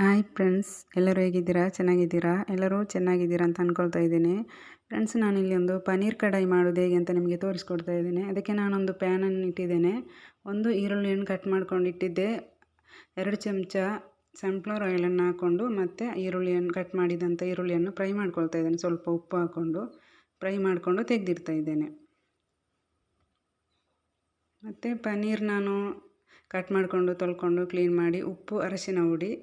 Hi friends, ಎಲ್ಲರೂ ಹೇಗಿದ್ದೀರಾ? ಚೆನ್ನಾಗಿದ್ದೀರಾ? ಎಲ್ಲರೂ ಚೆನ್ನಾಗಿದ್ದೀರಾ ಅಂತ ಅಂದ್ಕೊಳ್ತಾ ಇದ್ದೀನಿ. ಫ್ರೆಂಡ್ಸ್, ನಾನಿಲ್ಲಿ ಒಂದು ಪನ್ನೀರ್ ಕಡಾಯಿ ಮಾಡೋದು ಹೇಗೆ ಅಂತ ನಿಮಗೆ ತೋರಿಸ್ಕೊಡ್ತಾ ಇದ್ದೀನಿ. ಅದಕ್ಕೆ ನಾನೊಂದು ಪ್ಯಾನನ್ನು ಇಟ್ಟಿದ್ದೇನೆ. ಒಂದು ಈರುಳ್ಳಿಯನ್ನು ಕಟ್ ಮಾಡ್ಕೊಂಡು ಇಟ್ಟಿದ್ದೆ. 2 ಚಮಚ ಸನ್ಫ್ಲವರ್ ಆಯಿಲನ್ನು ಹಾಕ್ಕೊಂಡು ಮತ್ತು ಈರುಳ್ಳಿಯನ್ನು ಕಟ್ ಮಾಡಿದಂಥ ಈರುಳ್ಳಿಯನ್ನು ಫ್ರೈ ಮಾಡ್ಕೊಳ್ತಾ ಇದ್ದೇನೆ. ಸ್ವಲ್ಪ ಉಪ್ಪು ಹಾಕ್ಕೊಂಡು ಫ್ರೈ ಮಾಡಿಕೊಂಡು ತೆಗೆದಿಡ್ತಾ ಇದ್ದೇನೆ. ಮತ್ತು ಪನ್ನೀರ್ ನಾನು ಕಟ್ ಮಾಡಿಕೊಂಡು ತೊಳ್ಕೊಂಡು ಕ್ಲೀನ್ ಮಾಡಿ ಉಪ್ಪು, ಅರಶಿನ ಹುಡಿ,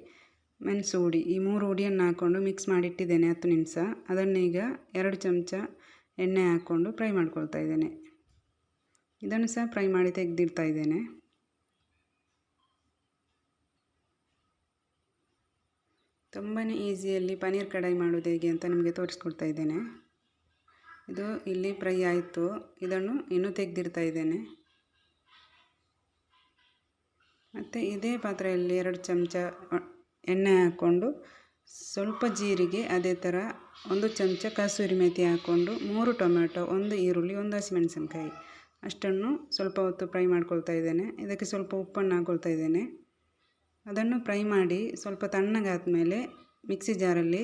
ಮೆಣಸು ಹುಡಿ ಈ 3 ಹುಡಿಯನ್ನು ಹಾಕ್ಕೊಂಡು ಮಿಕ್ಸ್ ಮಾಡಿ ಇಟ್ಟಿದ್ದೇನೆ 10 ನಿಮಿಷ. ಅದನ್ನೀಗ 2 ಚಮಚ ಎಣ್ಣೆ ಹಾಕ್ಕೊಂಡು ಫ್ರೈ ಮಾಡ್ಕೊಳ್ತಾ ಇದ್ದೇನೆ. ಇದನ್ನು ಸಹ ಫ್ರೈ ಮಾಡಿ ತೆಗೆದಿಡ್ತಾ ಇದ್ದೇನೆ. ತುಂಬಾ ಈಸಿಯಲ್ಲಿ ಪನ್ನೀರ್ ಕಡಾಯಿ ಮಾಡೋದು ಹೇಗೆ ಅಂತ ನಿಮಗೆ ತೋರಿಸ್ಕೊಡ್ತಾ ಇದ್ದೇನೆ. ಇದು ಇಲ್ಲಿ ಫ್ರೈ ಆಯಿತು. ಇದನ್ನು ಇನ್ನೂ ತೆಗೆದಿಡ್ತಾ ಇದ್ದೇನೆ. ಮತ್ತು ಇದೇ ಪಾತ್ರೆಯಲ್ಲಿ 2 ಚಮಚ ಎಣ್ಣೆ ಹಾಕ್ಕೊಂಡು ಸ್ವಲ್ಪ ಜೀರಿಗೆ, ಅದೇ ಥರ 1 ಚಮಚ ಕಸೂರಿ ಮೇಥಿ ಹಾಕ್ಕೊಂಡು 3 ಟೊಮೆಟೊ, 1 ಈರುಳ್ಳಿ, 1 ಹಸಿಮೆಣಸಿನ್ಕಾಯಿ ಅಷ್ಟನ್ನು ಸ್ವಲ್ಪ ಹೊತ್ತು ಫ್ರೈ ಮಾಡ್ಕೊಳ್ತಾ ಇದ್ದೇನೆ. ಇದಕ್ಕೆ ಸ್ವಲ್ಪ ಉಪ್ಪನ್ನು ಹಾಕ್ಕೊಳ್ತಾ ಇದ್ದೇನೆ. ಅದನ್ನು ಫ್ರೈ ಮಾಡಿ ಸ್ವಲ್ಪ ತಣ್ಣಗಾದ್ಮೇಲೆ ಮಿಕ್ಸಿ ಜಾರಲ್ಲಿ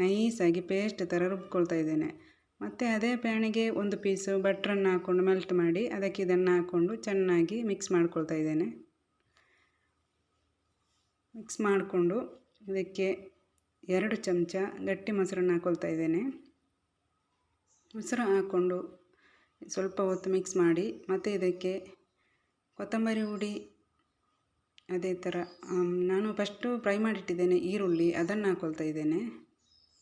ನೈಸಾಗಿ ಪೇಸ್ಟ್ ಥರ ರುಬ್ಕೊಳ್ತಾ ಇದ್ದೇನೆ. ಮತ್ತು ಅದೇ ಪ್ಯಾನಿಗೆ 1 ಪೀಸು ಬಟ್ರನ್ನು ಹಾಕ್ಕೊಂಡು ಮೆಲ್ಟ್ ಮಾಡಿ ಅದಕ್ಕೆ ಇದನ್ನು ಹಾಕ್ಕೊಂಡು ಚೆನ್ನಾಗಿ ಮಿಕ್ಸ್ ಮಾಡ್ಕೊಳ್ತಾ ಇದ್ದೇನೆ. ಮಿಕ್ಸ್ ಮಾಡಿಕೊಂಡು ಇದಕ್ಕೆ 2 ಚಮಚ ಗಟ್ಟಿ ಮೊಸರನ್ನು ಹಾಕ್ಕೊಳ್ತಾ ಇದ್ದೇನೆ. ಮೊಸರು ಹಾಕ್ಕೊಂಡು ಸ್ವಲ್ಪ ಹೊತ್ತು ಮಿಕ್ಸ್ ಮಾಡಿ ಮತ್ತು ಇದಕ್ಕೆ ಕೊತ್ತಂಬರಿ ಹುಡಿ, ಅದೇ ಥರ ನಾನು ಫಸ್ಟು ಫ್ರೈ ಮಾಡಿಟ್ಟಿದ್ದೇನೆ ಈರುಳ್ಳಿ, ಅದನ್ನು ಹಾಕ್ಕೊಳ್ತಾ ಇದ್ದೇನೆ.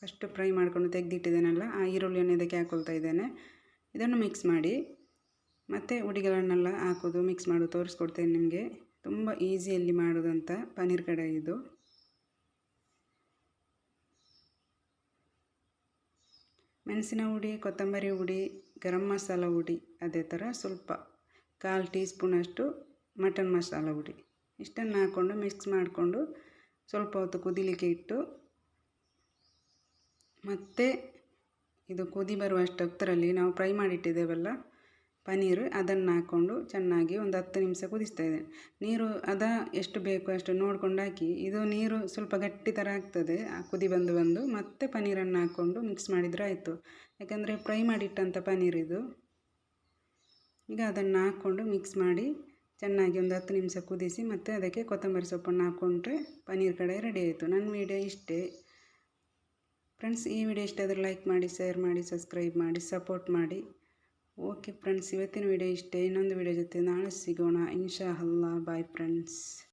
ಫಸ್ಟು ಫ್ರೈ ಮಾಡ್ಕೊಂಡು ತೆಗೆದಿಟ್ಟಿದ್ದೇನಲ್ಲ ಆ ಈರುಳ್ಳಿಯನ್ನು ಇದಕ್ಕೆ ಹಾಕ್ಕೊಳ್ತಾ ಇದ್ದೇನೆ. ಇದನ್ನು ಮಿಕ್ಸ್ ಮಾಡಿ ಮತ್ತು ಹುಡಿಗಳನ್ನೆಲ್ಲ ಹಾಕೋದು ಮಿಕ್ಸ್ ಮಾಡೋದು ತೋರಿಸ್ಕೊಡ್ತೇನೆ ನಿಮಗೆ. ತುಂಬ ಈಸಿಯಲ್ಲಿ ಮಾಡೋದಂಥ ಪನ್ನೀರ್ ಕಡಾಯಿ ಇದು. ಮೆಣಸಿನ ಹುಡಿ, ಕೊತ್ತಂಬರಿ ಹುಡಿ, ಗರಂ ಮಸಾಲ ಹುಡಿ, ಅದೇ ಥರ ಸ್ವಲ್ಪ 1/4 ಟೀ ಸ್ಪೂನಷ್ಟು ಮಟನ್ ಮಸಾಲ ಹುಡಿ ಇಷ್ಟನ್ನು ಹಾಕ್ಕೊಂಡು ಮಿಕ್ಸ್ ಮಾಡಿಕೊಂಡು ಸ್ವಲ್ಪ ಹೊತ್ತು ಕುದಿಲಿಕ್ಕೆ ಇಟ್ಟು ಮತ್ತು ಇದು ಕುದಿ ಬರುವಷ್ಟರಲ್ಲಿ ನಾವು ಫ್ರೈ ಮಾಡಿಟ್ಟಿದ್ದೇವಲ್ಲ ಪನ್ನೀರು, ಅದನ್ನು ಹಾಕ್ಕೊಂಡು ಚೆನ್ನಾಗಿ ಒಂದು 10 ನಿಮಿಷ ಕುದಿಸ್ತಾ ಇದ್ದೇನೆ. ನೀರು ಎಷ್ಟು ಬೇಕು ಅಷ್ಟು ನೋಡ್ಕೊಂಡು ಹಾಕಿ. ಇದು ನೀರು ಸ್ವಲ್ಪ ಗಟ್ಟಿ ಥರ ಆಗ್ತದೆ ಕುದಿ ಬಂದು ಮತ್ತೆ ಪನ್ನೀರನ್ನು ಹಾಕ್ಕೊಂಡು ಮಿಕ್ಸ್ ಮಾಡಿದರೆ ಆಯಿತು. ಯಾಕಂದರೆ ಫ್ರೈ ಮಾಡಿಟ್ಟಂಥ ಪನ್ನೀರ್ ಇದು. ಈಗ ಅದನ್ನು ಹಾಕ್ಕೊಂಡು ಮಿಕ್ಸ್ ಮಾಡಿ ಚೆನ್ನಾಗಿ ಒಂದು 10 ನಿಮಿಷ ಕುದಿಸಿ ಮತ್ತು ಅದಕ್ಕೆ ಕೊತ್ತಂಬರಿ ಸೊಪ್ಪನ್ನು ಹಾಕ್ಕೊಂಡ್ರೆ ಪನ್ನೀರ್ ಕಡಾಯಿ ರೆಡಿ ಆಯಿತು. ನನ್ನ ವಿಡಿಯೋ ಇಷ್ಟೇ ಫ್ರೆಂಡ್ಸ್. ಈ ವಿಡಿಯೋ ಇಷ್ಟ ಆದರೆ ಲೈಕ್ ಮಾಡಿ, ಶೇರ್ ಮಾಡಿ, ಸಬ್ಸ್ಕ್ರೈಬ್ ಮಾಡಿ, ಸಪೋರ್ಟ್ ಮಾಡಿ. ಓಕೆ ಫ್ರೆಂಡ್ಸ್, ಇವತ್ತಿನ ವಿಡಿಯೋ ಇಷ್ಟೇ. ಇನ್ನೊಂದು ವಿಡಿಯೋ ಜೊತೆ ನಾಳೆ ಸಿಗೋಣ ಇನ್ಶಾ ಅಲ್ಲಾ. Bye friends.